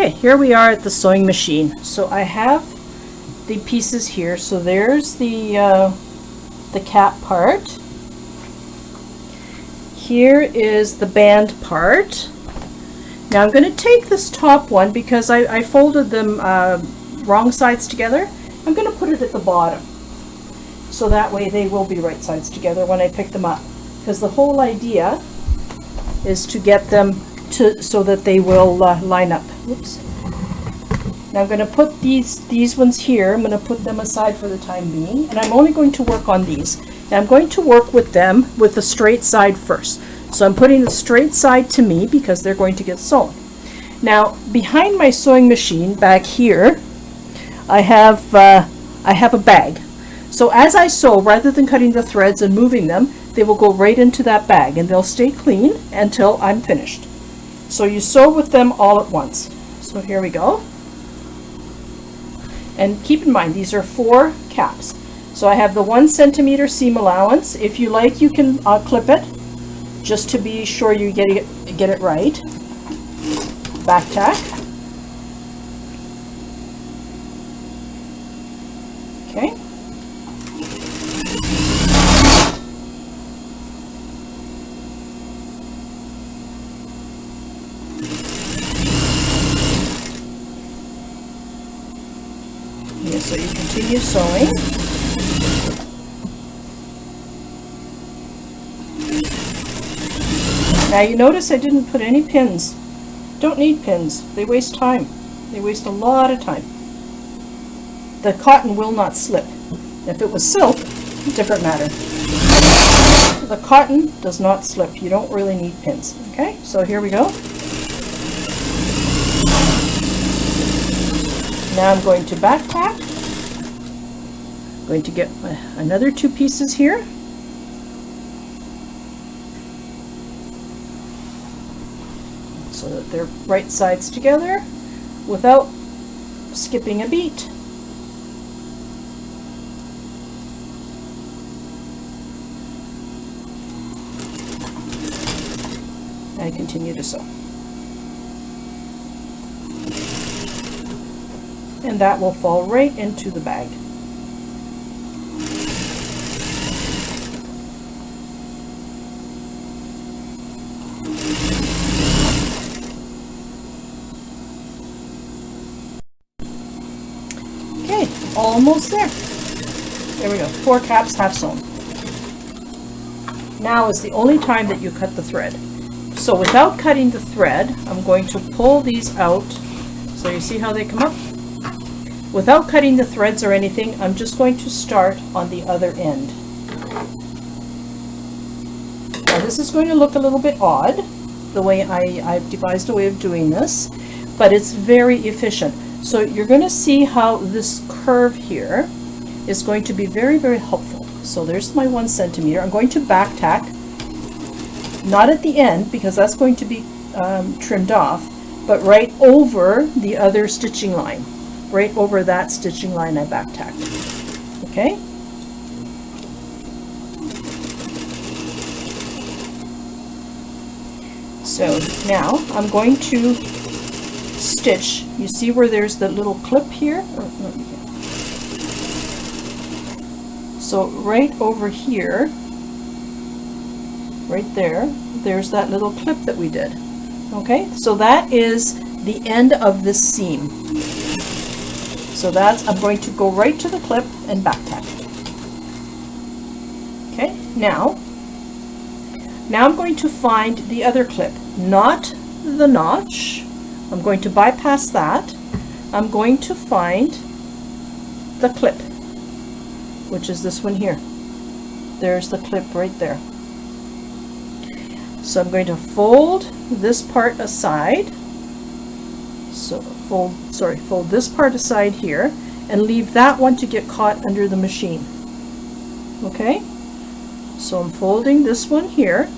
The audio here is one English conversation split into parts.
Okay, here we are at the sewing machine. So I have the pieces here. So there's the cap part. Here is the band part. Now I'm going to take this top one because I folded them wrong sides together. I'm going to put it at the bottom. So that way they will be right sides together when I pick them up. Because the whole idea is to get them so that they will line up. Oops. Now I'm going to put these ones here. I'm going to put them aside for the time being, and I'm only going to work on these. And I'm going to work with them with the straight side first. So I'm putting the straight side to me because they're going to get sewn. Now behind my sewing machine back here, I have a bag. So as I sew, rather than cutting the threads and moving them, they will go right into that bag and they'll stay clean until I'm finished. So you sew with them all at once. So here we go. And keep in mind, these are 4 caps. So I have the 1 centimeter seam allowance. If you like, you can clip it, just to be sure you get it right. Back tack. Okay. So you continue sewing. Now you notice I didn't put any pins. Don't need pins. They waste time. They waste a lot of time. The cotton will not slip. If it was silk, different matter. The cotton does not slip. You don't really need pins. Okay, so here we go. Now I'm going to back tack. Going to get another 2 pieces here. So that they're right sides together without skipping a beat. I continue to sew. And that will fall right into the bag. Almost there. There we go. 4 caps, half sewn. Now is the only time that you cut the thread. So without cutting the thread, I'm going to pull these out. So you see how they come up? Without cutting the threads or anything, I'm just going to start on the other end. Now this is going to look a little bit odd, the way I've devised a way of doing this, but it's very efficient. So you're going to see how this curve here is going to be very, very helpful. So there's my 1 centimeter. I'm going to back tack, not at the end because that's going to be trimmed off, but right over the other stitching line. Right over that stitching line I back tacked. Okay? So now I'm going to stitch. You see where there's the little clip here? So right over here, right there, there's that little clip that we did. Okay, so that is the end of this seam. So that's, I'm going to go right to the clip and back tack. Okay, now I'm going to find the other clip, not the notch. I'm going to bypass that. I'm going to find the clip, which is this one here. There's the clip right there. So I'm going to fold this part aside. So fold this part aside here and leave that one to get caught under the machine. Okay? So I'm folding this one here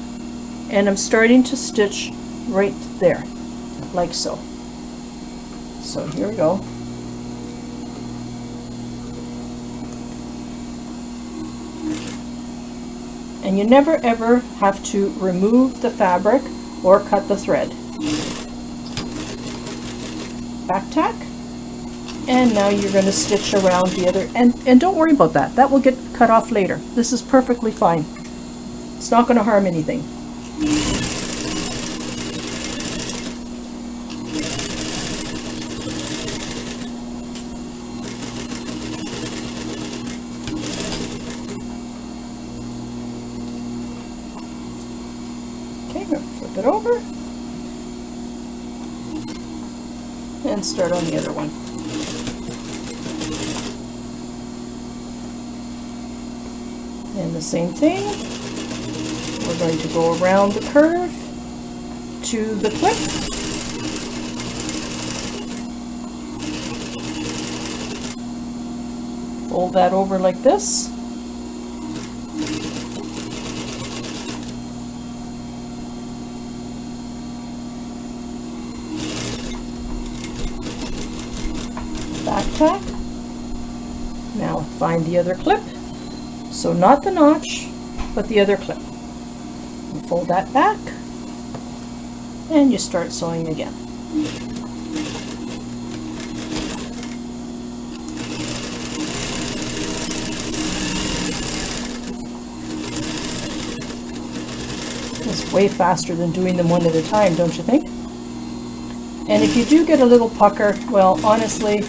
and I'm starting to stitch right there, like so. So here we go. And you never ever have to remove the fabric or cut the thread. back tack, and now you're going to stitch around the other, and don't worry about that. That will get cut off later. This is perfectly fine. It's not going to harm anything. Okay, I'm going to flip it over and start on the other one. And the same thing, we're going to go around the curve to the clip. Fold that over like this. Back tack. Now find the other clip. So not the notch, but the other clip. You fold that back, and you start sewing again. It's way faster than doing them one at a time, don't you think? And if you do get a little pucker, well, honestly,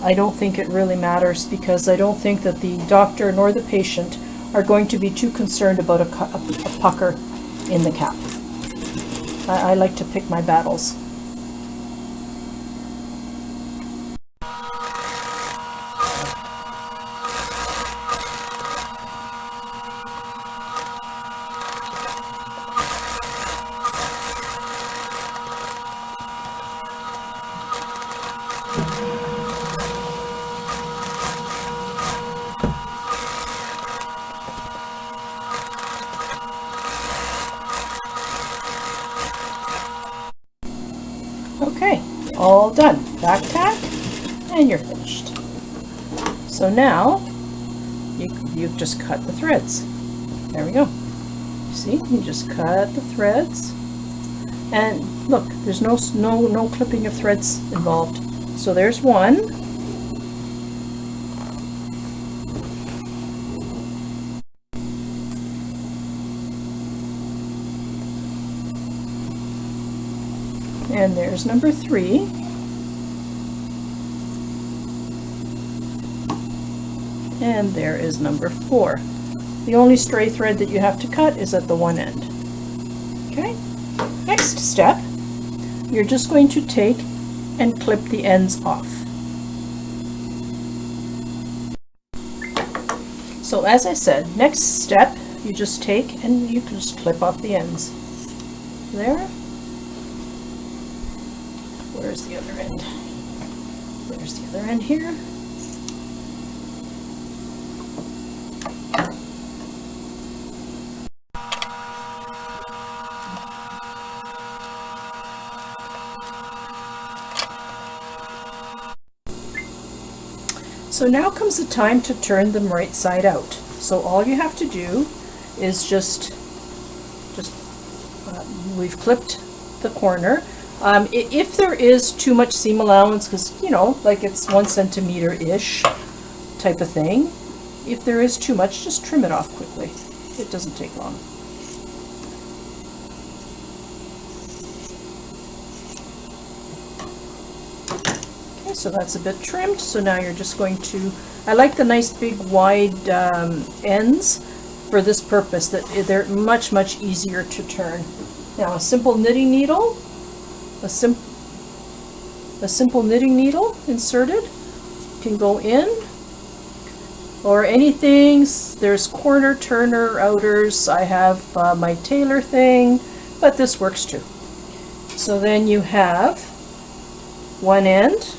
I don't think it really matters, because I don't think that the doctor nor the patient are going to be too concerned about a pucker in the cap. I like to pick my battles. Okay, all done. Back tack, and you're finished. So now you've just cut the threads. There we go. See, you just cut the threads, and look, there's no clipping of threads involved. So there's one. And there's number 3. And there is number 4. The only stray thread that you have to cut is at the one end. Okay? Next step, you're just going to take and clip the ends off. So as I said, next step, you just take and you can just clip off the ends. There. Where's the other end? There's the other end here. So now comes the time to turn them right side out. So all you have to do is just we've clipped the corner. If there is too much seam allowance, because, you know, like it's 1 centimeter-ish type of thing, if there is too much, just trim it off quickly. It doesn't take long. Okay, so that's a bit trimmed. So now you're just going to, I like the nice big wide ends for this purpose, that they're much easier to turn. Now a simple knitting needle, a simple knitting needle inserted can go in, or anything. There's corner turner outers. I have my tailor thing, but this works too. So then you have one end.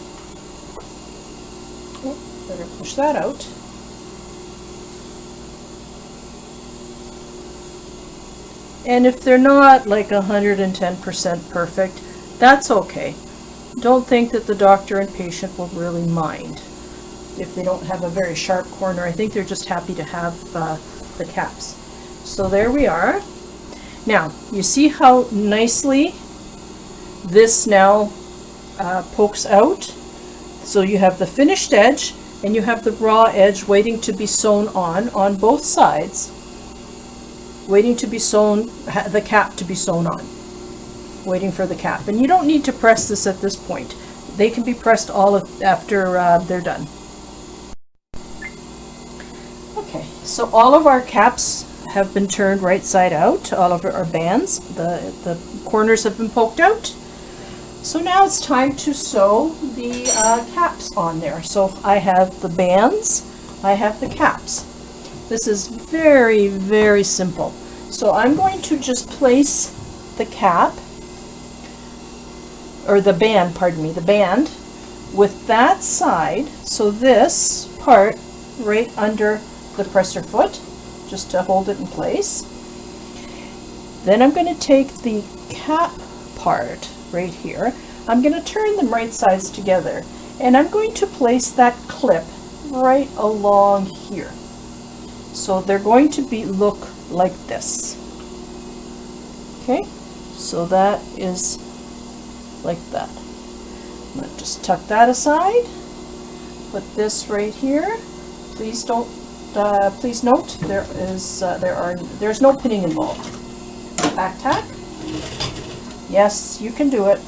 Oh, better push that out. And if they're not like 110% perfect, that's okay. Don't think that the doctor and patient will really mind if they don't have a very sharp corner. I think they're just happy to have the caps. So there we are. Now, you see how nicely this now pokes out. So you have the finished edge and you have the raw edge waiting to be sewn on both sides, waiting to be sewn, the cap to be sewn on, waiting for the cap. And you don't need to press this at this point. They can be pressed all after they're done. Okay, so all of our caps have been turned right side out, all of our bands, the corners have been poked out. So now it's time to sew the caps on there. So I have the bands, I have the caps. This is very, very simple. So I'm going to just place the cap, or the band, pardon me, the band with that side, so this part right under the presser foot, just to hold it in place. Then I'm going to take the cap part right here. I'm going to turn them right sides together, and I'm going to place that clip right along here. So they're going to look like this. Okay, so that is like that. I'm going to just tuck that aside. Put this right here. Please don't. Please note there's no pinning involved. Back tack. Yes, you can do it.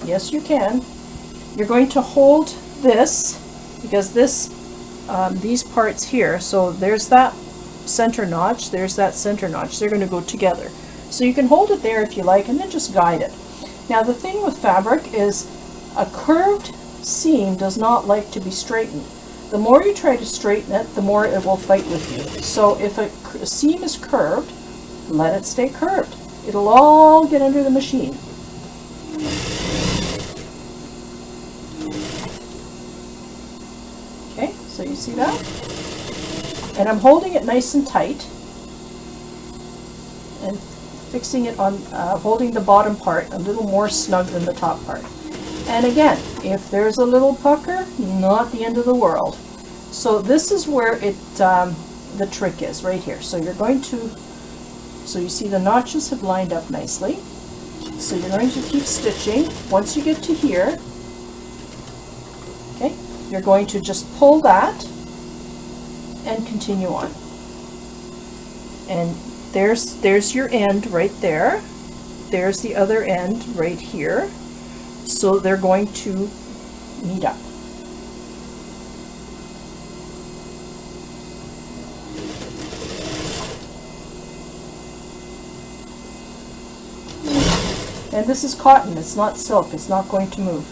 Yes, you can. You're going to hold this because these parts here. So there's that center notch. There's that center notch. They're going to go together. So you can hold it there if you like, and then just guide it. Now the thing with fabric is a curved seam does not like to be straightened. The more you try to straighten it, the more it will fight with you. So if a seam is curved, let it stay curved. It'll all get under the machine. Okay, so you see that? And I'm holding it nice and tight and fixing it on, holding the bottom part a little more snug than the top part. And again, if there's a little pucker, not the end of the world. So this is where the trick is, right here. So you're going to, so you see the notches have lined up nicely. So you're going to keep stitching. Once you get to here, okay, you're going to just pull that and continue on. And there's your end right there. There's the other end right here. So they're going to meet up. And this is cotton, it's not silk, it's not going to move.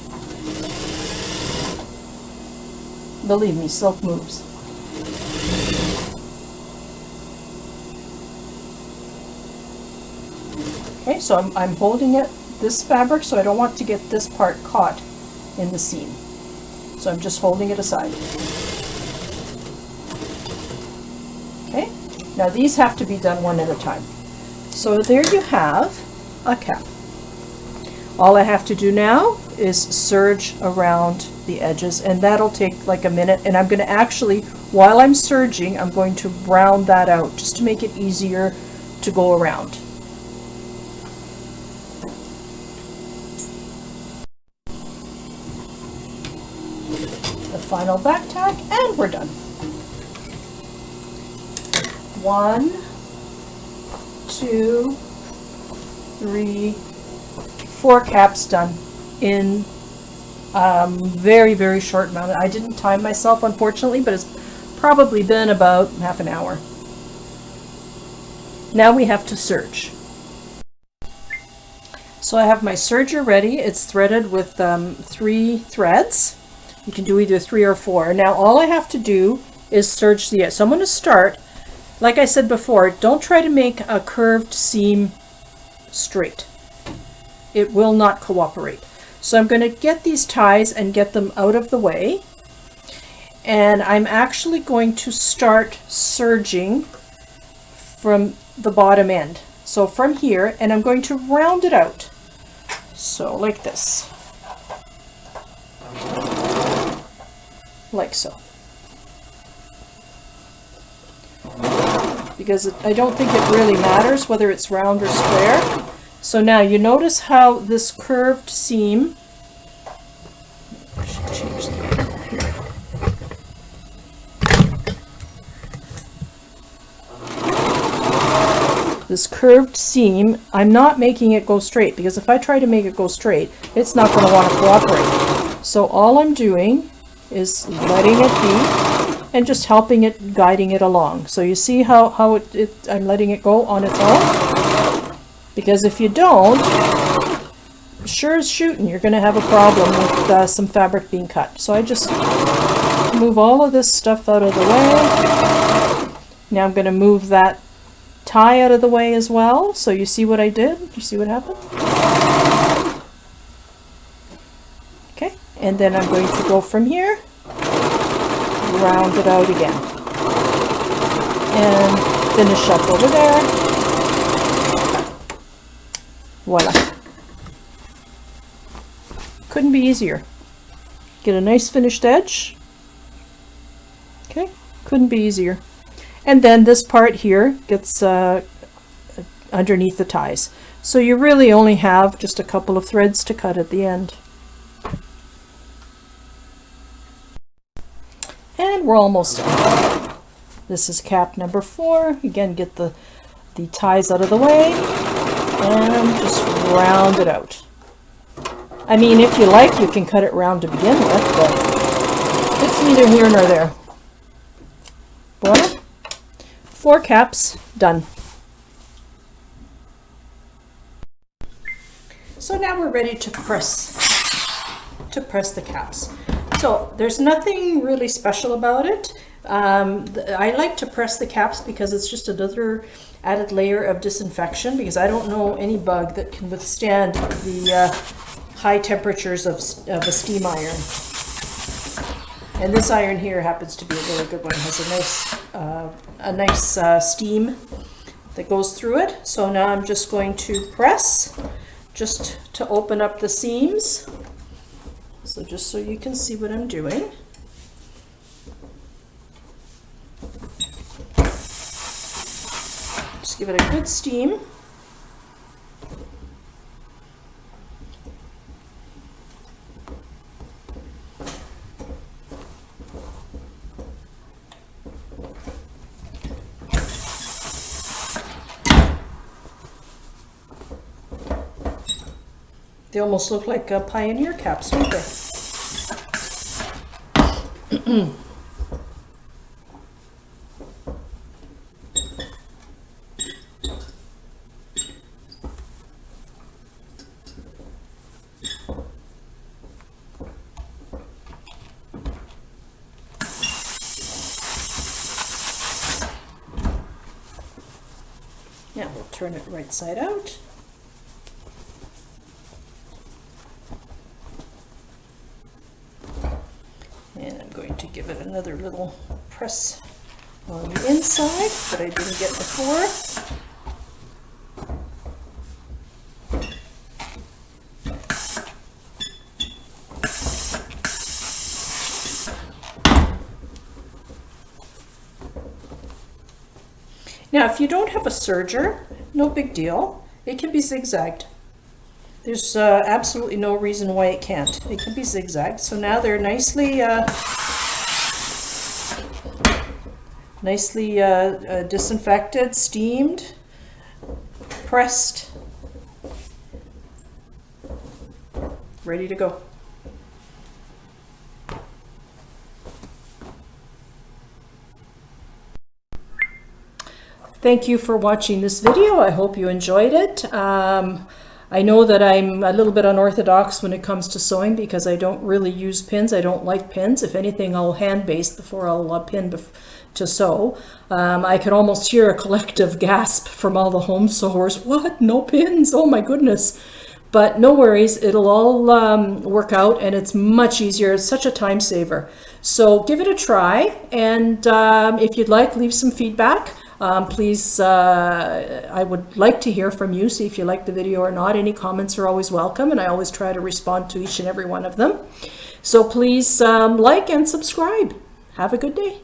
Believe me, silk moves. Okay, so I'm holding it, this fabric, so I don't want to get this part caught in the seam. So I'm just holding it aside. Okay, now these have to be done one at a time. So there you have a cap. All I have to do now is serge around the edges, and that'll take like a minute. And I'm going to actually, while I'm serging, I'm going to round that out just to make it easier to go around. The final back tack, and we're done. 1, 2, 3, 4 caps done in very, very short amount. I didn't time myself, unfortunately, but it's probably been about half an hour. Now we have to serge. So I have my serger ready. It's threaded with 3 threads. You can do either 3 or 4. Now all I have to do is serge the edge. So I'm going to start, like I said before, don't try to make a curved seam straight. It will not cooperate. So I'm going to get these ties and get them out of the way. And I'm actually going to start serging from the bottom end. So from here, and I'm going to round it out. So like this. Like so. Because I don't think it really matters whether it's round or square. So now you notice how this curved seam this curved seam, I'm not making it go straight, because if I try to make it go straight, it's not going to want to cooperate. So all I'm doing is letting it be and just helping it, guiding it along. So you see how I'm letting it go on its own? Because if you don't, sure as shooting, you're going to have a problem with some fabric being cut. So I just move all of this stuff out of the way. Now I'm going to move that tie out of the way as well. So you see what I did? You see what happened? Okay, and then I'm going to go from here, round it out again, and finish up over there. Voila. Couldn't be easier. Get a nice finished edge. Okay, couldn't be easier. And then this part here gets underneath the ties. So you really only have just a couple of threads to cut at the end. And we're almost done. This is cap number 4. Again, get the ties out of the way and just round it out. I mean, if you like, you can cut it round to begin with, but it's neither here nor there. Voilà. 4 caps done. So now we're ready to press the caps. So there's nothing really special about it. I like to press the caps because it's just another added layer of disinfection, because I don't know any bug that can withstand the high temperatures of a steam iron. And this iron here happens to be a really good one. It has a nice steam that goes through it. So now I'm just going to press just to open up the seams. So just so you can see what I'm doing. Just give it a good steam. They almost look like Pioneer caps, don't they? Now we'll turn it right side out. And I'm going to give it another little press on the inside that I didn't get before. Now, if you don't have a serger, no big deal. It can be zigzagged. There's absolutely no reason why it can't. It can be zigzagged. So now they're nicely disinfected, steamed, pressed, ready to go. Thank you for watching this video. I hope you enjoyed it. I know that I'm a little bit unorthodox when it comes to sewing because I don't really use pins. I don't like pins. If anything, I'll hand baste before I'll pin to sew. I could almost hear a collective gasp from all the home sewers. What? No pins? Oh my goodness. But no worries, it'll all work out, and it's much easier. It's such a time saver. So give it a try, and if you'd like, leave some feedback. Please, I would like to hear from you, see if you like the video or not. Any comments are always welcome, and I always try to respond to each and every one of them. So please like and subscribe. Have a good day.